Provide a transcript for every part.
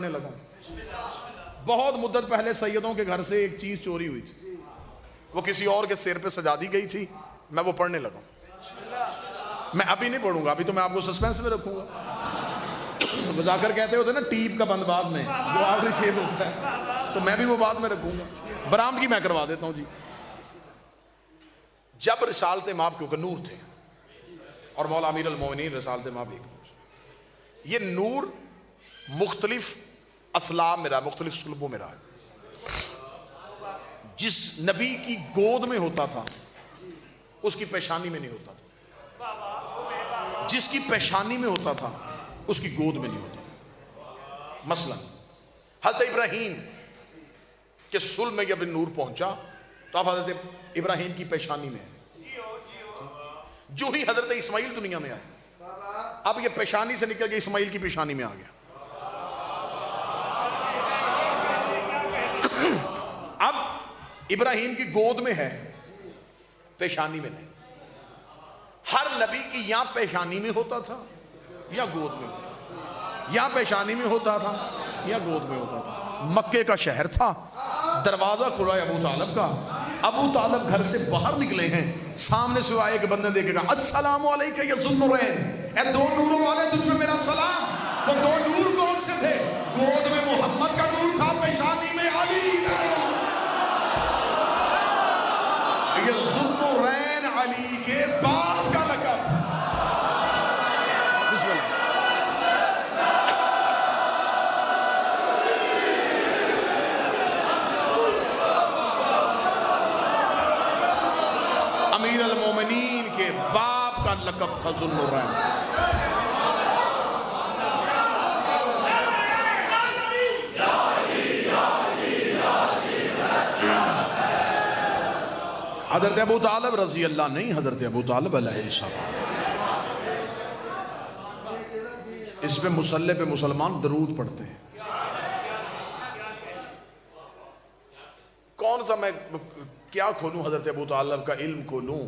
लगा। बहुत मुद्दत पहले सैयदों के घर से एक चीज चोरी हुई थी, वो किसी और के सिर पे सजा दी गई थी। मैं वो पढ़ने लगा। मैं अभी नहीं पढ़ूंगा, अभी तो मैं आपको सस्पेंस में रखूंगा। बजाकर कहते होते ना टीप का बंद बाद में जो आखिरी शेप होता है, तो मैं भी वो बाद में रखूंगा। बरामदगी मैं करवा देता हूं जी। जब रिसालत माप क्योंकि नूर थे और मौला अमीर अल मोमिनीन रिसालत माप एक, ये नूर मुख्तलिफ असलाम में रहा, मुख्तलिफ सुलबों में रहा। जिस नबी की गोद में होता था उसकी पेशानी में नहीं होता था, जिसकी पेशानी में होता था उसकी गोद में नहीं होता था। मसलन हज़रत इब्राहीम के सुल्ब में जब नूर पहुंचा तो अब हज़रत इब्राहीम की पेशानी में है। जो ही हज़रत इस्माइल दुनिया में आए, अब ये पेशानी से निकल के इस्माइल की पेशानी में आ गया। अब इब्राहीम की गोद में है, पेशानी में नहीं। हर नबी की या पेशानी में होता था या गोद में होता था, या पेशानी में होता था या गोद में होता था। मक्के का शहर था, दरवाजा खुला है अबू तालब का। अबू तालब घर से बाहर निकले हैं, सामने से आए एक बंदे देखेगा, अस्सलाम वालेकुम या ज़ुन्नुरैन, ए दो नूरों वाले तुझ पे मेरा सलाम। तो दो नूर कौन से थे? गोद में मोहम्मद का नूर था, पेशानी में अली का नूर। ये ज़ुन्नुरैन अली के बाप का लक़ब। अमीर अल मोमिनीन के बाप का लक़ब था ज़ुन्नुरैन। हज़रत अबू तालिब रज़ी अल्लाह नहीं, हज़रत अबू तालिब अलैहिस्सलाम। इस पे मुसल्ले पे मुसलमान दरूद पढ़ते हैं। कौन सा मैं क्या खोलूं? हज़रत अबू तालिब का इल्म खोलूं,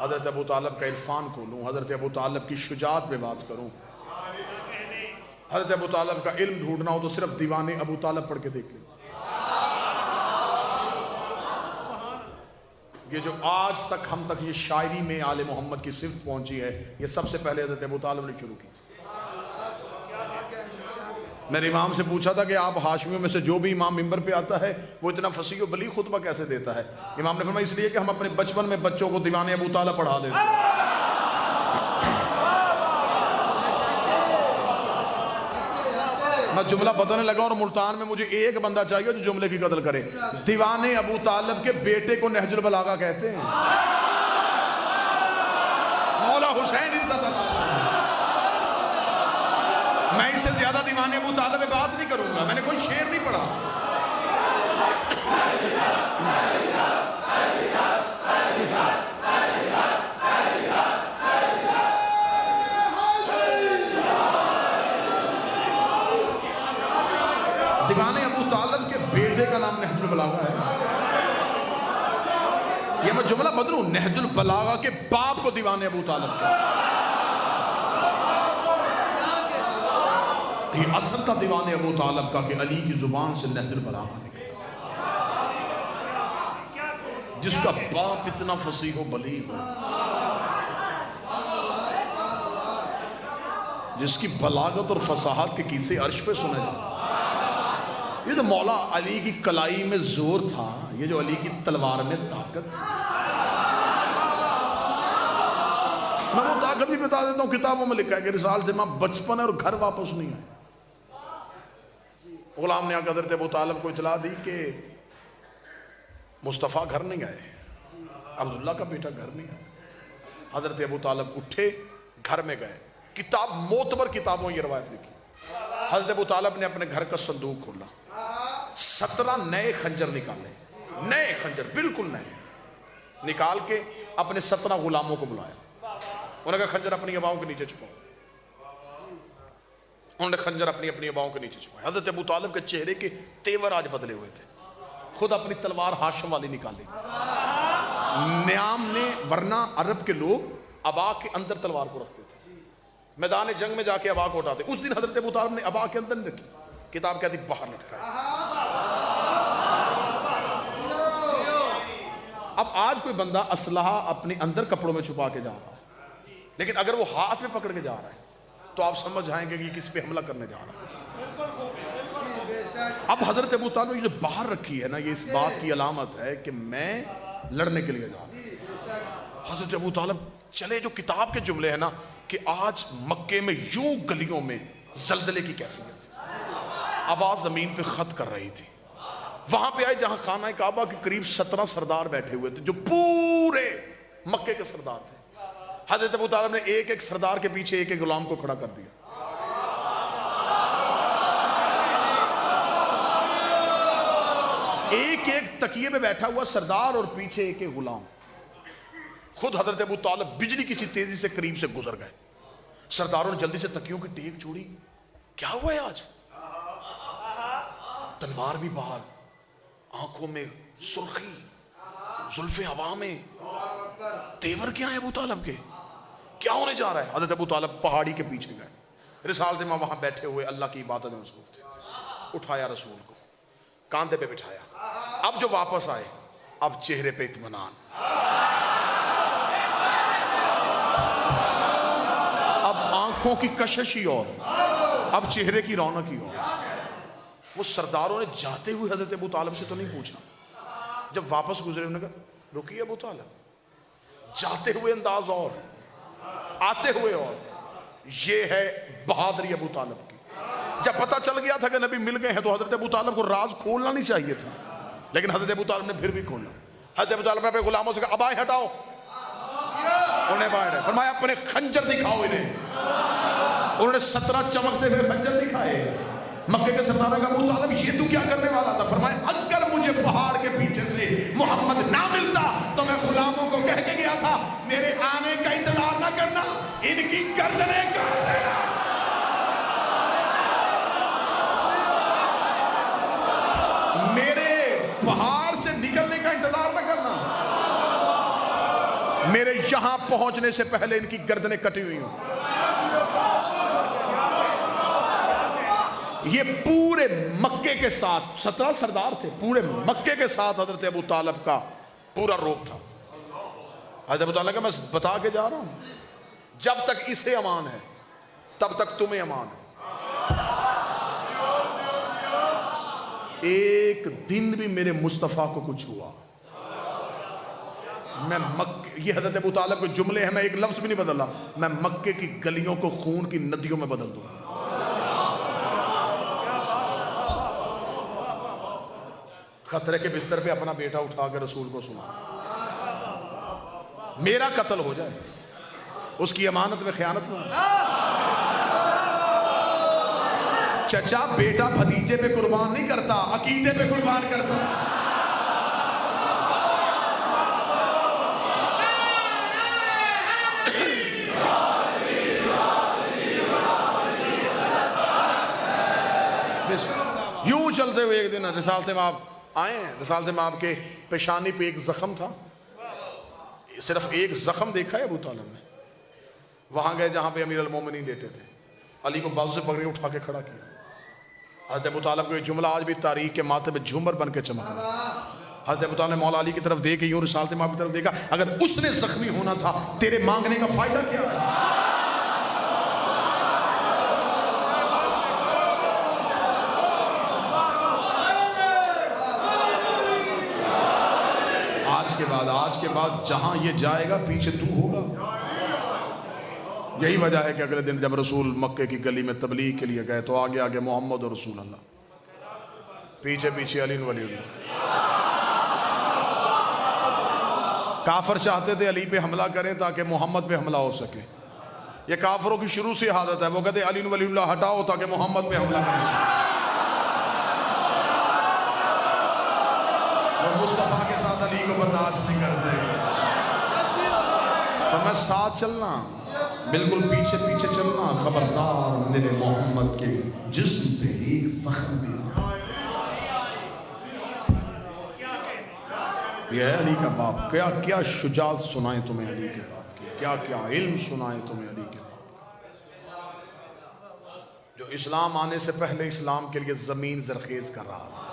हज़रत अबू तालिब का इरफान खोलूं, हज़रत अबू तालिब की शुजाअत पे बात करूं। हज़रत अबू तालिब का इल्म ढूंढना हो तो सिर्फ दीवाने अबू तालिब पढ़ के देख लें। ये जो आज तक हम तक ये शायरी में आले मोहम्मद की सिर्फ पहुंची है, ये सबसे पहले हज़रत अबू तालिब ने शुरू की थी। मैंने इमाम से पूछा था कि आप हाशमियों में से जो भी इमाम मिंबर पे आता है वो इतना फसीह बली खुतबा कैसे देता है? इमाम ने फरमाया इसलिए कि हम अपने बचपन में बच्चों को दीवाने अबू तालिब पढ़ा देते हैं। मैं जुमला बताने लगा और मुल्तान में मुझे एक बंदा चाहिए जो जुमले की कदर करे। दीवाने अबू तालिब के बेटे को नहजुल बलागा कहते हैं। मौला हुसैन इज़्ज़त। मैं इससे ज्यादा दीवाने अबू तालिब पे बात नहीं करूंगा, मैंने कोई शेर नहीं पढ़ा। दीवाने अबू तालिब के बेटे का नाम नहजुल बलागा है। ये मैं जुमला बदलूं, नहजुल बलागा के बाप को दीवाने अबू तालिब का। ये असल था दीवाने अबू तालिब का कि अली की जुबान से नहजुल बलागा निकला। जिसका बाप इतना फसीह हो बलीग हो, जिसकी बलागत और फसाहत के किस्से अर्श पे सुने जाते। ये जो मौला अली की कलाई में जोर था, ये जो अली की तलवार में ताकत। मैं वो ताकत भी बता देता हूँ, किताबों में लिखा है कि रिसाल से मां बचपन है और घर वापस नहीं आए। गुलाम ने आकर हज़रत अबू तालिब को इतला दी कि मुस्तफ़ा घर नहीं आए, अब्दुल्ला का बेटा घर नहीं आया। हज़रत अबू तालिब उठे, घर में गए। किताब मोतबर किताबों ये रवायत लिखी। हज़रत अबू तालिब ने अपने घर का संदूक खोला, 17 नए खंजर निकाले, नए खंजर बिल्कुल नए निकाल के अपने 17 गुलामों को बुलाया। उन्होंने कहा खंजर अपनी अबाओं के नीचे छुपाओ। उन्होंने खंजर अपनी अपनी अबाओं के नीचे छुपाया। हज़रत अबू तालिब के चेहरे के तेवर आज बदले हुए थे। खुद अपनी तलवार हाशिम वाली निकाली। न्याम ने, वरना अरब के लोग अबा के अंदर तलवार को रखते थे, मैदान जंग में जाके अबा को उठाते। उस दिन हजरत अबू तालिब ने अबा के अंदर नहीं रखी, किताब कहती बाहर लटका है। अब आज कोई बंदा असलहा अपने अंदर कपड़ों में छुपा के जा रहा है, लेकिन अगर वो हाथ में पकड़ के जा रहा है तो आप समझ जाएंगे कि किस पे हमला करने जा रहा है। अब हजरत अबू तालिब ये जो बाहर रखी है ना, ये इस बात की अलामत है कि मैं लड़ने के लिए जा रहा हूं। हजरत अबू तालिब चले, जो किताब के जुमले हैं ना कि आज मक्के में यूं गलियों में जलजले की कैफियत, आवाज जमीन पे खत कर रही थी। वहां पे आए जहां खाना काबा के करीब 17 सरदार बैठे हुए थे, जो पूरे मक्के के सरदार थे। हजरत अबू तालिब ने एक एक सरदार के पीछे एक एक गुलाम को खड़ा कर दिया। एक एक तकिए में बैठा हुआ सरदार और पीछे एक एक गुलाम। खुद हजरत अबू तालिब बिजली की सी तेजी से करीब से गुजर गए। सरदारों ने जल्दी से तकियों की टेक छोड़ी। क्या हुआ है आज? तलवार भी बाहर, आंखों में सुर्खी, जुल्फे हवा में, तेवर क्या है अबू तालिब के? क्या होने जा रहा है? हजरत अबू तालिब पहाड़ी के पीछे गए। रिसालत इमाम वहां बैठे हुए अल्लाह की इबादत में मसरूफ थे। उठाया रसूल को, कांधे पे बिठाया। अब जो वापस आए, अब चेहरे पे इत्मीनान, अब आंखों की कशिश ही और, अब चेहरे की रौनक ही और। वो सरदारों ने जाते हुए हजरत अबू तालिब से तो नहीं पूछा, जब वापस गुजरे उन्होंने कहा रुकिए अबू तालिब। जाते हुए अंदाज और, आते हुए और। ये है बहादुरी अबू तालिब की। जब पता चल गया था कि नबी मिल गए हैं तो हजरत अबू तालिब को राज खोलना नहीं चाहिए था, लेकिन हजरत अबू तालिब ने फिर भी खोला। हजरत अबू तालिब ने अपने गुलामों से कहा अबाएं हटाओ, उन्हें बाहर फरमाया अपने खंजर दिखाओ इन्हें। उन्होंने 17 चमकते हुए खंजर दिखाए। मक्के के सरदार ने कहा अबू तालिब ये तू क्या करने वाला था? फरमाया अगर मुझे पहाड़ के पीछे से मोहम्मद ना मिलता तो मैं गुलामों को कह के गया था मेरे आने का इंतजार ना करना, इनकी गर्दनें काट देना। मेरे पहाड़ से निकलने का इंतजार ना करना, मेरे यहां पहुंचने से पहले इनकी गर्दनें कटी हुई हूं। ये पूरे मक्के के साथ 17 सरदार थे, पूरे मक्के के साथ हजरत अबू तालिब का पूरा रोब था। हजरत अबू तालिब का मैं बता के जा रहा हूं, जब तक इसे अमान है तब तक तुम्हें अमान है। एक दिन भी मेरे मुस्तफा को कुछ हुआ, मैं मक्के, ये हजरत अबू तालिब के जुमले हैं, मैं एक लफ्ज भी नहीं बदला, मैं मक्के की गलियों को खून की नदियों में बदल दूंगा। खतरे के बिस्तर पे अपना बेटा उठा कर रसूल को सुना, मेरा कत्ल हो जाए, उसकी अमानत में खयानत हो। चचा बेटा भतीजे पे कुर्बान नहीं करता, अकीदे पे कुर्बान करता। यूं चलते हुए एक दिन रिसालत इमाम आए हैं। रिसालत इमाम के पेशानी पे एक जख्म था, सिर्फ एक जख्म देखा है अबू तालिब ने। वहां गए जहां पे अमीर अल मोमिनीन लेटे थे, अली को बाजू से पकड़ के उठा के खड़ा किया। हज़रत अबू तालिब को ये जुमला आज भी तारीख के माथे पे झूमर बन के चमक रहा है। हज़रत अबू तालिब ने मौला अली की तरफ देख के यूं रिसालत इमाम की तरफ देखा, अगर उसने जख्मी होना था तेरे मांगने का फायदा क्या है? आज के बाद जहां ये जाएगा पीछे तू होगा। यही वजह है कि अगले दिन जब रसूल मक्के की गली में तबलीग के लिए गए तो आगे आगे मोहम्मद और रसूल अल्लाह, पीछे पीछे अली वलीउल्लाह। काफिर चाहते थे अली पे हमला करें ताकि मोहम्मद पे हमला हो सके। ये काफिरों की शुरू से आदत है, वो कहते अली वलीउल्लाह हटाओ ताकि मोहम्मद पे हमला कर सके। मुस्तफा के साथ अली को बर्दाश्त नहीं करते, समय साथ चलना, बिल्कुल पीछे पीछे चलना। खबरदार मेरे मोहम्मद के जिस्म पे एक जख्म भी। यह अली का बाप, क्या क्या शुजात सुनाए तुम्हें अली के बाप की, क्या क्या इल्म सुनाए तुम्हें अली के बाप। जो इस्लाम आने से पहले इस्लाम के लिए ज़मीन जरखेज़ कर रहा था।